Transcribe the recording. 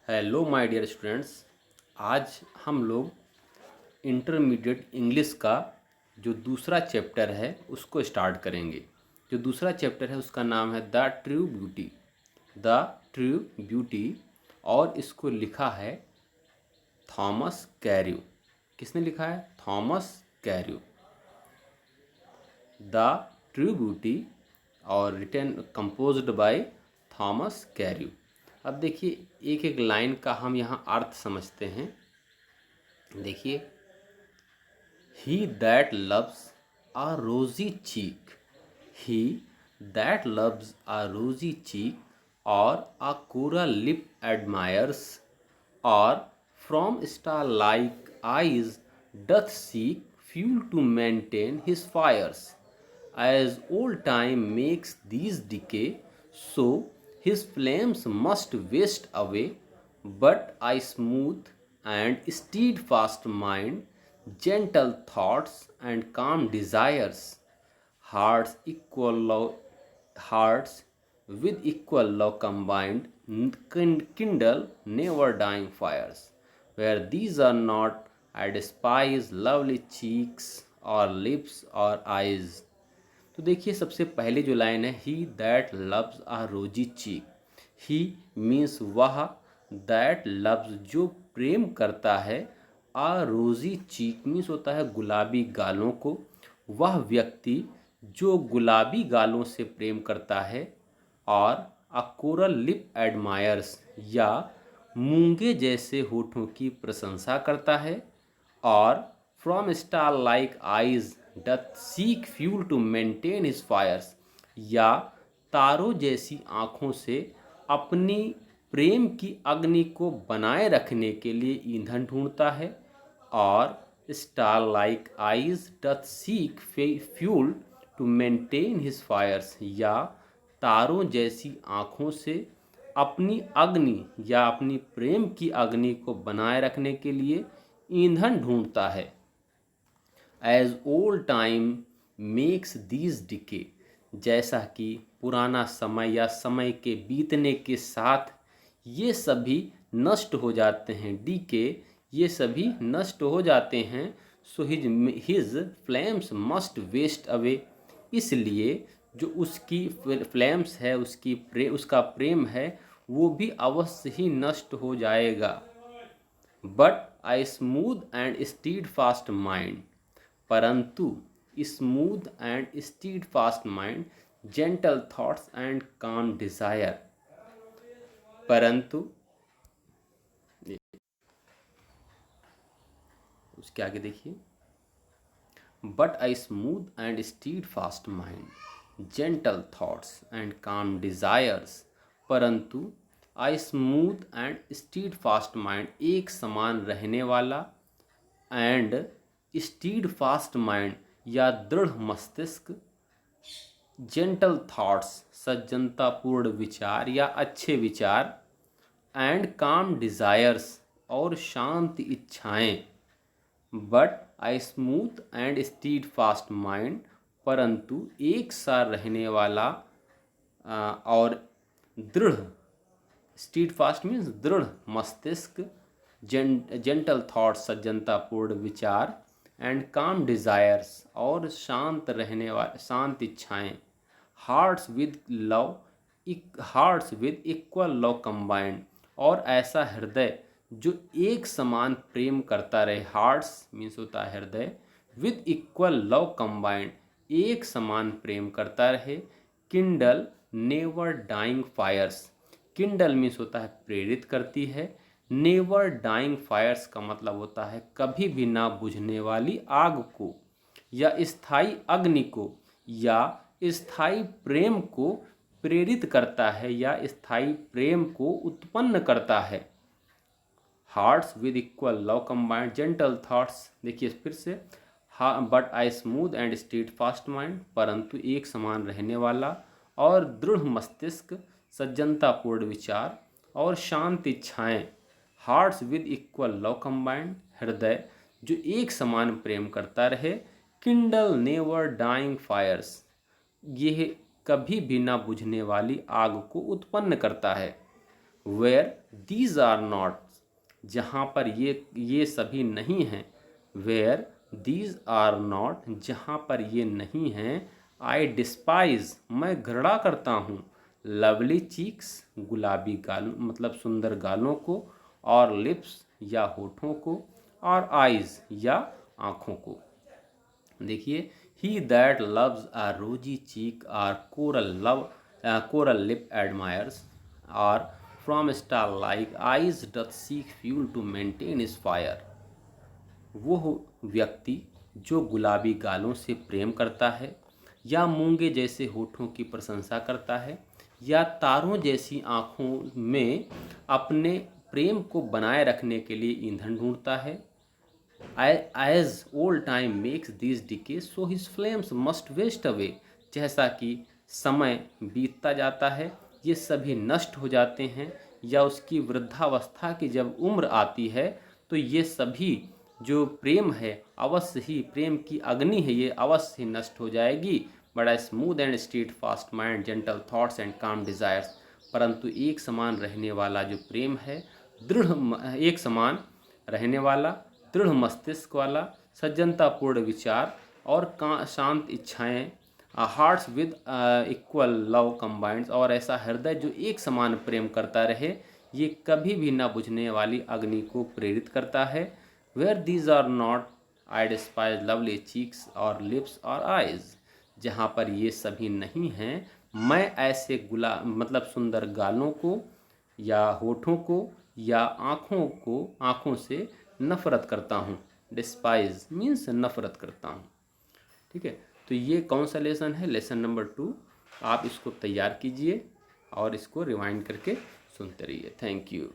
Hello my dear students. आज हम लोग इंटरमीडिएट इंग्लिश का जो दूसरा चैप्टर है उसको स्टार्ट करेंगे। जो दूसरा चैप्टर है उसका नाम है the true beauty. The true beauty. और इसको लिखा है थॉमस कैर्यू। किसने लिखा है? Thomas Carew. The true beauty और written composed by Thomas Carew. अब देखिए एक एक लाइन का हम यहाँ अर्थ समझते हैं। देखिए, he that loves a rosy cheek, he that loves a rosy cheek or a coral lip admires, or from star-like eyes doth seek fuel to maintain his fires. As old time makes these decay, so his flames must waste away. But I smooth and steadfast mind, gentle thoughts and calm desires, hearts hearts with equal love combined, kindle never dying fires. Where these are not, I despise lovely cheeks or lips or eyes. तो देखिए सबसे पहले जो line है, ही that loves a rosy cheek. He means वह, that loves जो प्रेम करता है, आ रोजी चीक मीन्स होता है गुलाबी गालों को। वह व्यक्ति जो गुलाबी गालों से प्रेम करता है, और अ कोरल लिप एडमायर्स या मूंगे जैसे होठों की प्रशंसा करता है, और from star like eyes doth seek fuel to maintain his fires, या तारों जैसी आँखों से अपनी प्रेम की अग्नि को बनाए रखने के लिए ईंधन ढूंढता है, और star like eyes doth seek fuel to maintain his fires, या तारों जैसी आँखों से अपनी अग्नि या अपनी प्रेम की अग्नि को बनाए रखने के लिए ईंधन ढूंढता है। As old time makes these decay, जैसा कि पुराना समय या समय के बीतने के साथ ये सभी नष्ट हो जाते हैं। डीके, ये सभी नष्ट हो जाते हैं। So his flames must waste away, इसलिए जो उसकी फ्लेम्स है, उसका प्रेम है, वो भी अवश्य ही नष्ट हो जाएगा। But I smooth and steadfast mind, परंतु smooth and steadfast mind, gentle thoughts and calm desire, परंतु उसके आगे देखिए, but I smooth and steadfast mind, gentle thoughts and calm desires, परंतु I smooth and steadfast mind, एक समान रहने वाला, एंड स्टीड फास्ट माइंड या दृढ़ मस्तिष्क, जेंटल थॉट्स सज्जनतापूर्ण विचार या अच्छे विचार, एंड काम डिजायर्स और शांत इच्छाएं। But I smooth and steadfast mind, परंतु एक सा रहने वाला और दृढ़, स्टीड फास्ट मीन्स दृढ़ मस्तिष्क, जेंटल थॉट्स सज्जनतापूर्ण विचार, एंड काम डिजायर्स और शांत रहने वाले शांत इच्छाएं, hearts with equal love combined, और ऐसा हृदय जो एक समान प्रेम करता रहे। हार्ट्स मीन्स होता है हृदय, विद इक्वल लव कंबाइंड, एक समान प्रेम करता रहे। Kindle never dying fires, kindle means होता है प्रेरित करती है। नेवर डाइंग फायर्स का मतलब होता है कभी भी ना बुझने वाली आग को, या स्थायी अग्नि को, या स्थायी प्रेम को प्रेरित करता है, या स्थायी प्रेम को उत्पन्न करता है। Hearts with equal love combined, gentle thoughts, देखिए फिर से, but I smooth and steadfast mind, परंतु एक समान रहने वाला और दृढ़ मस्तिष्क, सज्जनतापूर्ण विचार और शांत इच्छाएं। Hearts with equal love combined, हृदय जो एक समान प्रेम करता रहे। किंडल नेवर डाइंग फायर्स, यह कभी भी ना बुझने वाली आग को उत्पन्न करता है। वेयर दीज आर नॉट, जहाँ पर ये सभी नहीं हैं, वेयर दीज आर नॉट, जहाँ पर ये नहीं हैं, आई डिस्पाइज, मैं घृणा करता हूँ, लवली चीक्स, गुलाबी गाल मतलब सुंदर गालों को, और लिप्स या होठों को, और आइज या आँखों को। देखिए, he that loves a rosy cheek or coral lip admires, और from star like eyes doth seek fuel to maintain his fire. वो व्यक्ति जो गुलाबी गालों से प्रेम करता है, या मूंगे जैसे होठों की प्रशंसा करता है, या तारों जैसी आँखों में अपने प्रेम को बनाए रखने के लिए ईंधन ढूंढता है, as old time makes these decay, so his flames must waste away। जैसा कि समय बीतता जाता है, ये सभी नष्ट हो जाते हैं, या उसकी वृद्धावस्था की जब उम्र आती है तो ये सभी जो प्रेम है अवश्य ही, प्रेम की अग्नि है, ये अवश्य ही नष्ट हो जाएगी। बड़ा smooth and street fast mind, gentle thoughts and काम डिज़ायर्स, परंतु एक समान रहने वाला जो प्रेम है, एक समान रहने वाला, दृढ़ मस्तिष्क वाला, सज्जनतापूर्ण विचार और शांत इच्छाएं, hearts with equal love combined, और ऐसा हृदय जो एक समान प्रेम करता रहे, ये कभी भी न बुझने वाली अग्नि को प्रेरित करता है। Where these are not I despise lovely cheeks और लिप्स और आइज, जहाँ पर ये सभी नहीं हैं, मैं ऐसे मतलब सुंदर गालों को या होठों को या आँखों से नफ़रत करता हूँ। डिस्पाइज मीन्स नफ़रत करता हूँ। ठीक है, तो ये कौन सा लेसन है? Lesson number 2। आप इसको तैयार कीजिए और इसको रिवाइंड करके सुनते रहिए। Thank you.